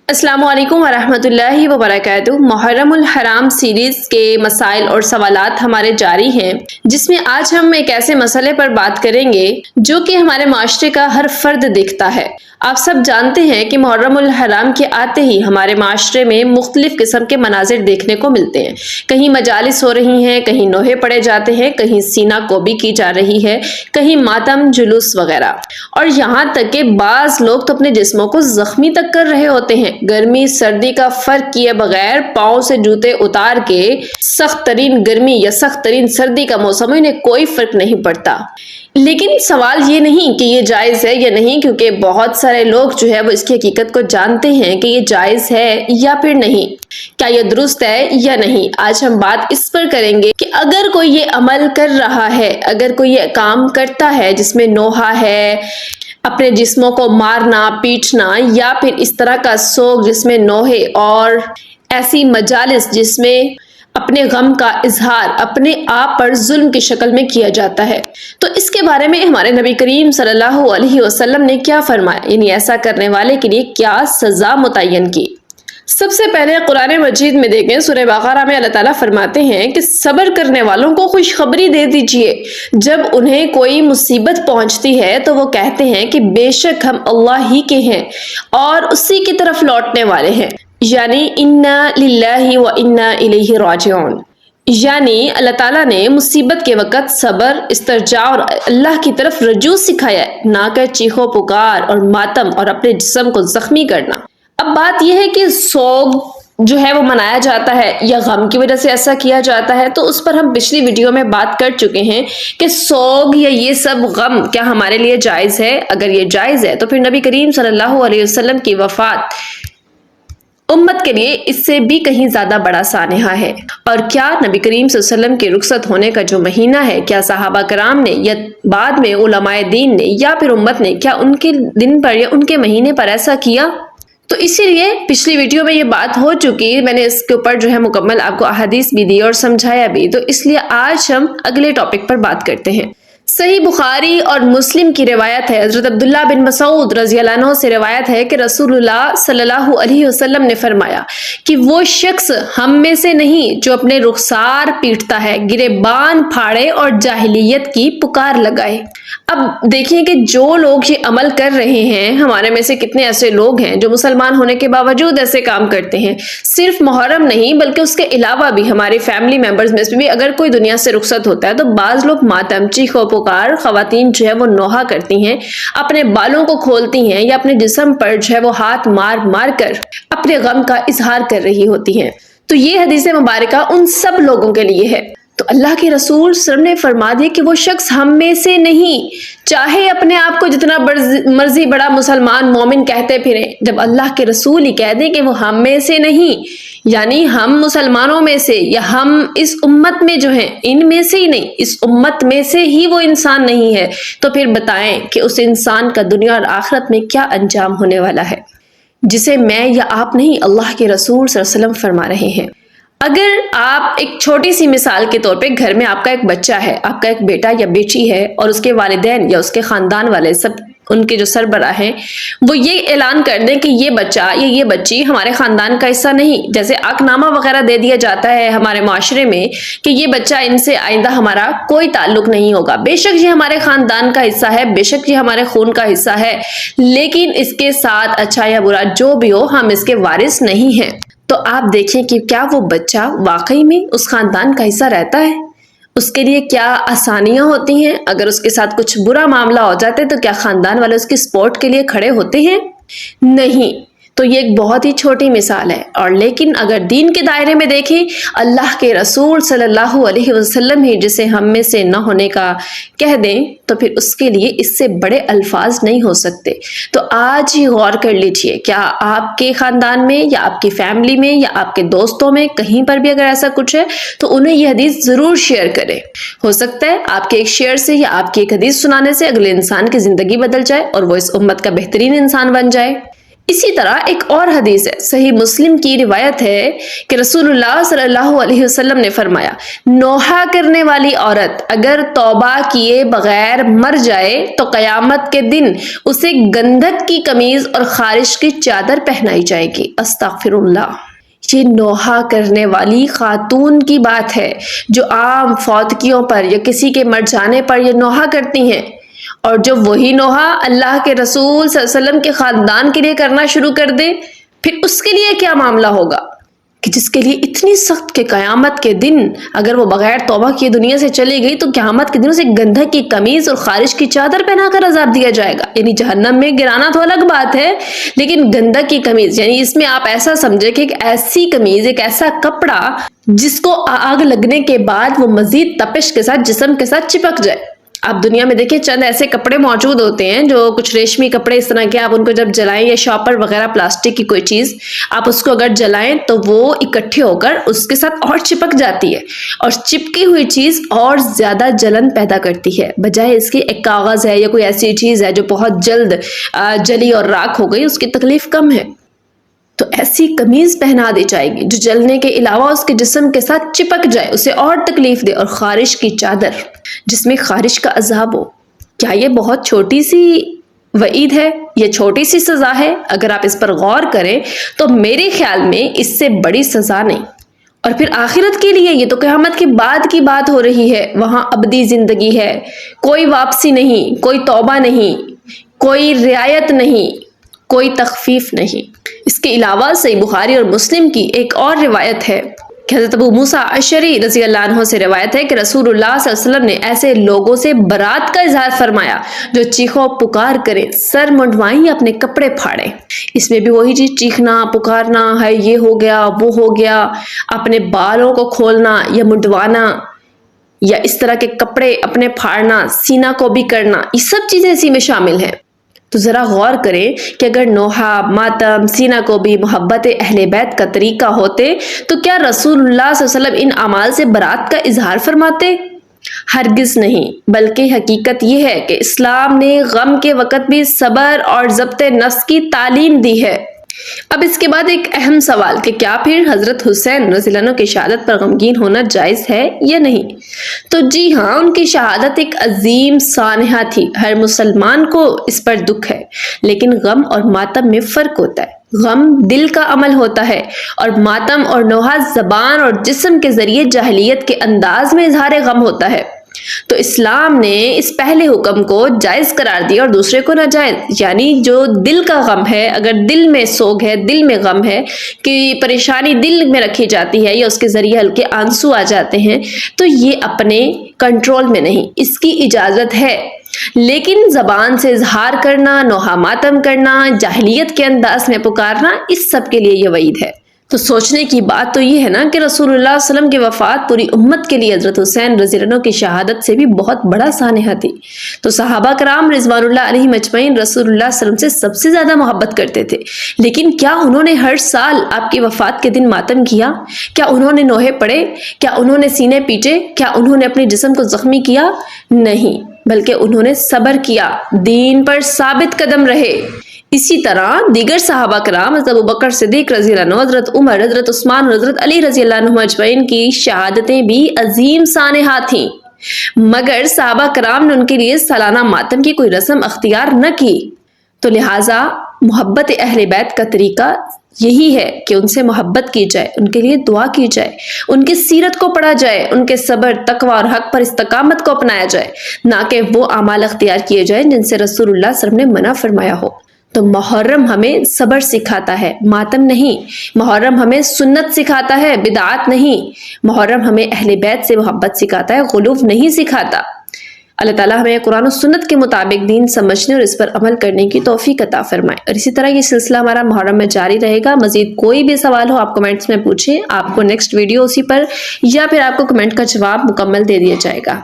السلام علیکم ورحمۃ اللہ وبرکاتہ۔ محرم الحرام سیریز کے مسائل اور سوالات ہمارے جاری ہیں، جس میں آج ہم ایک ایسے مسئلے پر بات کریں گے جو کہ ہمارے معاشرے کا ہر فرد دیکھتا ہے۔ آپ سب جانتے ہیں کہ محرم الحرام کے آتے ہی ہمارے معاشرے میں مختلف قسم کے مناظر دیکھنے کو ملتے ہیں۔ کہیں مجالس ہو رہی ہیں، کہیں نوحے پڑے جاتے ہیں، کہیں سینہ کوبی کی جا رہی ہے، کہیں ماتم، جلوس وغیرہ، اور یہاں تک کہ بعض لوگ تو اپنے جسموں کو زخمی تک کر رہے ہوتے ہیں۔ گرمی سردی کا فرق کیے بغیر پاؤں سے جوتے اتار کے سخت ترین گرمی یا سخت ترین سردی کا موسم ہو، انہیں کوئی فرق نہیں پڑتا۔ لیکن سوال یہ نہیں کہ یہ جائز ہے یا نہیں، کیونکہ بہت سارے لوگ جو ہے وہ اس کی حقیقت کو جانتے ہیں کہ یہ جائز ہے یا پھر نہیں، کیا یہ درست ہے یا نہیں۔ آج ہم بات اس پر کریں گے کہ اگر کوئی یہ عمل کر رہا ہے، اگر کوئی یہ کام کرتا ہے جس میں نوحہ ہے، اپنے جسموں کو مارنا پیٹنا، یا پھر اس طرح کا سوگ جس میں نوحے اور ایسی مجالس جس میں اپنے غم کا اظہار اپنے آپ پر ظلم کی شکل میں کیا جاتا ہے، تو اس کے بارے میں ہمارے نبی کریم صلی اللہ علیہ وسلم نے کیا فرمایا، یعنی ایسا کرنے والے کے لیے کیا سزا متعین کی۔ سب سے پہلے قرآن مجید میں دیکھیں، سورہ بقرہ میں اللہ تعالیٰ فرماتے ہیں کہ صبر کرنے والوں کو خوشخبری دے دیجئے، جب انہیں کوئی مصیبت پہنچتی ہے تو وہ کہتے ہیں کہ بے شک ہم اللہ ہی کے ہیں اور اسی کی طرف لوٹنے والے ہیں، یعنی انا للہ و انا الیہ راجعون۔ یعنی اللہ تعالیٰ نے مصیبت کے وقت صبر، استرجاع اور اللہ کی طرف رجوع سکھایا ہے، نہ کہ چیخو پکار اور ماتم اور اپنے جسم کو زخمی کرنا۔ اب بات یہ ہے کہ سوگ جو ہے وہ منایا جاتا ہے یا غم کی وجہ سے ایسا کیا جاتا ہے، تو اس پر ہم پچھلی ویڈیو میں بات کر چکے ہیں کہ سوگ یا یہ سب غم کیا ہمارے لیے جائز ہے۔ اگر یہ جائز ہے تو پھر نبی کریم صلی اللہ علیہ وسلم کی وفات امت کے لیے اس سے بھی کہیں زیادہ بڑا سانحہ ہے۔ اور کیا نبی کریم صلی اللہ علیہ وسلم کے رخصت ہونے کا جو مہینہ ہے، کیا صحابہ کرام نے یا بعد میں علماء دین نے یا پھر امت نے کیا ان کے دن پر یا ان کے مہینے پر ایسا کیا؟ تو اسی لیے پچھلی ویڈیو میں یہ بات ہو چکی، میں نے اس کے اوپر جو ہے مکمل آپ کو احادیث بھی دی اور سمجھایا بھی، تو اس لیے آج ہم اگلے ٹاپک پر بات کرتے ہیں۔ صحیح بخاری اور مسلم کی روایت ہے، حضرت عبداللہ بن مسعود رضی اللہ عنہ سے روایت ہے کہ رسول اللہ صلی اللہ علیہ وسلم نے فرمایا کہ وہ شخص ہم میں سے نہیں جو اپنے رخسار پیٹتا ہے، گریبان پھاڑے اور جاہلیت کی پکار لگائے۔ اب دیکھیں کہ جو لوگ یہ عمل کر رہے ہیں، ہمارے میں سے کتنے ایسے لوگ ہیں جو مسلمان ہونے کے باوجود ایسے کام کرتے ہیں۔ صرف محرم نہیں بلکہ اس کے علاوہ بھی ہماری فیملی ممبرز میں سے بھی اگر کوئی دنیا سے رخصت ہوتا ہے تو بعض لوگ ماتم، چیخو پکار، خواتین جو ہے وہ نوحہ کرتی ہیں، اپنے بالوں کو کھولتی ہیں یا اپنے جسم پر جو ہے وہ ہاتھ مار مار کر اپنے غم کا اظہار کر رہی ہوتی ہیں۔ تو یہ حدیث مبارکہ ان سب لوگوں کے لیے ہے۔ تو اللہ کے رسول صلی اللہ علیہ وسلم نے فرما دیا کہ وہ شخص ہم میں سے نہیں، چاہے اپنے آپ کو جتنا مرضی بڑا مسلمان مومن کہتے پھریں، جب اللہ کے رسول ہی کہہ دیں کہ وہ ہم میں سے نہیں، یعنی ہم مسلمانوں میں سے یا ہم اس امت میں جو ہیں ان میں سے ہی نہیں، اس امت میں سے ہی وہ انسان نہیں ہے، تو پھر بتائیں کہ اس انسان کا دنیا اور آخرت میں کیا انجام ہونے والا ہے، جسے میں یا آپ نہیں، اللہ کے رسول صلی اللہ علیہ وسلم فرما رہے ہیں۔ اگر آپ ایک چھوٹی سی مثال کے طور پہ گھر میں آپ کا ایک بچہ ہے، آپ کا ایک بیٹا یا بیٹی ہے، اور اس کے والدین یا اس کے خاندان والے سب ان کے جو سربراہ ہیں وہ یہ اعلان کر دیں کہ یہ بچہ یا یہ بچی ہمارے خاندان کا حصہ نہیں، جیسے عقد نامہ وغیرہ دے دیا جاتا ہے ہمارے معاشرے میں کہ یہ بچہ ان سے آئندہ ہمارا کوئی تعلق نہیں ہوگا، بے شک یہ ہمارے خاندان کا حصہ ہے، بے شک یہ ہمارے خون کا حصہ ہے، لیکن اس کے ساتھ اچھا یا برا جو بھی ہو ہم اس کے وارث نہیں ہیں۔ تو آپ دیکھیں کہ کیا وہ بچہ واقعی میں اس خاندان کا حصہ رہتا ہے؟ اس کے لیے کیا آسانیاں ہوتی ہیں؟ اگر اس کے ساتھ کچھ برا معاملہ ہو جاتا ہے تو کیا خاندان والے اس کی سپورٹ کے لیے کھڑے ہوتے ہیں؟ نہیں۔ تو یہ ایک بہت ہی چھوٹی مثال ہے، اور لیکن اگر دین کے دائرے میں دیکھیں، اللہ کے رسول صلی اللہ علیہ وسلم ہی جسے ہم میں سے نہ ہونے کا کہہ دیں تو پھر اس کے لیے اس سے بڑے الفاظ نہیں ہو سکتے۔ تو آج ہی غور کر لیجئے، کیا آپ کے خاندان میں یا آپ کی فیملی میں یا آپ کے دوستوں میں کہیں پر بھی اگر ایسا کچھ ہے تو انہیں یہ حدیث ضرور شیئر کریں۔ ہو سکتا ہے آپ کے ایک شیئر سے یا آپ کی ایک حدیث سنانے سے اگلے انسان کی زندگی بدل جائے اور وہ اس امت کا بہترین انسان بن جائے۔ اسی طرح ایک اور حدیث ہے، صحیح مسلم کی روایت ہے کہ رسول اللہ صلی اللہ علیہ وسلم نے فرمایا، نوحہ کرنے والی عورت اگر توبہ کیے بغیر مر جائے تو قیامت کے دن اسے گندھک کی قمیض اور خارش کی چادر پہنائی جائے گی۔ استغفر اللہ۔ یہ نوحہ کرنے والی خاتون کی بات ہے جو عام فوتگیوں پر یا کسی کے مر جانے پر یہ نوحہ کرتی ہیں، اور جو وہی نوحہ اللہ کے رسول صلی اللہ علیہ وسلم کے خاندان کے لیے کرنا شروع کر دے، پھر اس کے لیے کیا معاملہ ہوگا کہ جس کے لیے اتنی سخت کہ قیامت کے دن اگر وہ بغیر توبہ کیے دنیا سے چلی گئی تو قیامت کے دن اسے گندھک کی قمیض اور خارش کی چادر پہنا کر عذاب دیا جائے گا۔ یعنی جہنم میں گرانا تو الگ بات ہے، لیکن گندھک کی قمیض یعنی اس میں آپ ایسا سمجھے کہ ایک ایسی قمیض، ایک ایسا کپڑا جس کو آگ لگنے کے بعد وہ مزید تپش کے ساتھ جسم کے ساتھ چپک جائے۔ آپ دنیا میں دیکھیں چند ایسے کپڑے موجود ہوتے ہیں جو کچھ ریشمی کپڑے اس طرح کے، آپ ان کو جب جلائیں یا شاپر وغیرہ پلاسٹک کی کوئی چیز آپ اس کو اگر جلائیں تو وہ اکٹھے ہو کر اس کے ساتھ اور چپک جاتی ہے، اور چپکی ہوئی چیز اور زیادہ جلن پیدا کرتی ہے، بجائے اس کے ایک کاغذ ہے یا کوئی ایسی چیز ہے جو بہت جلد جلی اور راکھ ہو گئی، اس کی تکلیف کم ہے۔ تو ایسی قمیض پہنا دی جائے گی جو جلنے کے علاوہ اس کے جسم کے ساتھ چپک جائے، اسے اور تکلیف دے، اور خارش کی چادر جس میں خارش کا عذاب ہو۔ کیا یہ بہت چھوٹی سی وعید ہے؟ یہ چھوٹی سی سزا ہے؟ اگر آپ اس پر غور کریں تو میرے خیال میں اس سے بڑی سزا نہیں۔ اور پھر آخرت کے لیے یہ تو قیامت کے بعد کی بات ہو رہی ہے، وہاں ابدی زندگی ہے، کوئی واپسی نہیں، کوئی توبہ نہیں، کوئی رعایت نہیں، کوئی تخفیف نہیں۔ اس کے علاوہ صحیح بخاری اور مسلم کی ایک اور روایت ہے کہ حضرت ابو موسیٰ اشعری رضی اللہ عنہ سے روایت ہے کہ رسول اللہ صلی اللہ علیہ وسلم نے ایسے لوگوں سے برات کا اظہار فرمایا جو چیخو پکار کریں، سر منڈوائیں یا اپنے کپڑے پھاڑیں۔ اس میں بھی وہی چیز، چیخنا، پکارنا ہے، یہ ہو گیا وہ ہو گیا، اپنے بالوں کو کھولنا یا منڈوانا، یا اس طرح کے کپڑے اپنے پھاڑنا، سینہ کو بھی کرنا، یہ سب چیزیں اسی میں شامل ہیں۔ تو ذرا غور کریں کہ اگر نوحہ، ماتم، سینہ کو بھی محبت اہل بیت کا طریقہ ہوتے تو کیا رسول اللہ صلی اللہ علیہ وسلم ان اعمال سے برات کا اظہار فرماتے؟ ہرگز نہیں، بلکہ حقیقت یہ ہے کہ اسلام نے غم کے وقت بھی صبر اور ضبط نفس کی تعلیم دی ہے۔ اب اس کے بعد ایک اہم سوال کہ کیا پھر حضرت حسین رضی اللہ عنہ کی شہادت پر غمگین ہونا جائز ہے یا نہیں؟ تو جی ہاں، ان کی شہادت ایک عظیم سانحہ تھی، ہر مسلمان کو اس پر دکھ ہے، لیکن غم اور ماتم میں فرق ہوتا ہے۔ غم دل کا عمل ہوتا ہے اور ماتم اور نوحہ زبان اور جسم کے ذریعے جاہلیت کے انداز میں اظہار غم ہوتا ہے۔ تو اسلام نے اس پہلے حکم کو جائز قرار دیا اور دوسرے کو ناجائز، یعنی جو دل کا غم ہے، اگر دل میں سوگ ہے، دل میں غم ہے کہ پریشانی دل میں رکھی جاتی ہے یا اس کے ذریعے ہلکے آنسو آ جاتے ہیں، تو یہ اپنے کنٹرول میں نہیں، اس کی اجازت ہے، لیکن زبان سے اظہار کرنا، نوحہ ماتم کرنا، جاہلیت کے انداز میں پکارنا، اس سب کے لیے یہ وعید ہے۔ تو سوچنے کی بات تو یہ ہے نا کہ رسول اللہ صلی اللہ علیہ وسلم کی وفات پوری امت کے لیے حضرت حسین رضی اللہ عنہ کی شہادت سے بھی بہت بڑا سانحہ تھی۔ تو صحابہ کرام رضوان اللہ علیہم اجمعین رسول اللہ صلی اللہ علیہ وسلم سے سب سے زیادہ محبت کرتے تھے، لیکن کیا انہوں نے ہر سال آپ کی وفات کے دن ماتم کیا؟ کیا انہوں نے نوحے پڑھے؟ کیا انہوں نے سینے پیٹے؟ کیا انہوں نے اپنے جسم کو زخمی کیا؟ نہیں، بلکہ انہوں نے صبر کیا، دین پر ثابت قدم رہے۔ اسی طرح دیگر صحابہ کرام حضرت ابوبکر صدیق رضی اللہ عنہ، حضرت عمر، حضرت عثمان، حضرت علی رضی اللہ عنہ اجمعین کی شہادتیں بھی عظیم سانحہ تھیں، مگر صحابہ کرام نے ان کے لیے سالانہ ماتم کی کوئی رسم اختیار نہ کی۔ تو لہٰذا محبت اہل بیت کا طریقہ یہی ہے کہ ان سے محبت کی جائے، ان کے لیے دعا کی جائے، ان کی سیرت کو پڑھا جائے، ان کے صبر، تقوی اور حق پر استقامت کو اپنایا جائے، نہ کہ وہ اعمال اختیار کیے جائیں جن سے رسول اللہ صلی اللہ علیہ وسلم نے منع فرمایا ہو۔ تو محرم ہمیں صبر سکھاتا ہے، ماتم نہیں۔ محرم ہمیں سنت سکھاتا ہے، بدعات نہیں۔ محرم ہمیں اہل بیت سے محبت سکھاتا ہے، غلو نہیں سکھاتا۔ اللہ تعالیٰ ہمیں قرآن و سنت کے مطابق دین سمجھنے اور اس پر عمل کرنے کی توفیق عطا فرمائے۔ اور اسی طرح یہ سلسلہ ہمارا محرم میں جاری رہے گا۔ مزید کوئی بھی سوال ہو آپ کمنٹس میں پوچھیں، آپ کو نیکسٹ ویڈیو اسی پر یا پھر آپ کو کمنٹ کا جواب مکمل دے دیا جائے گا۔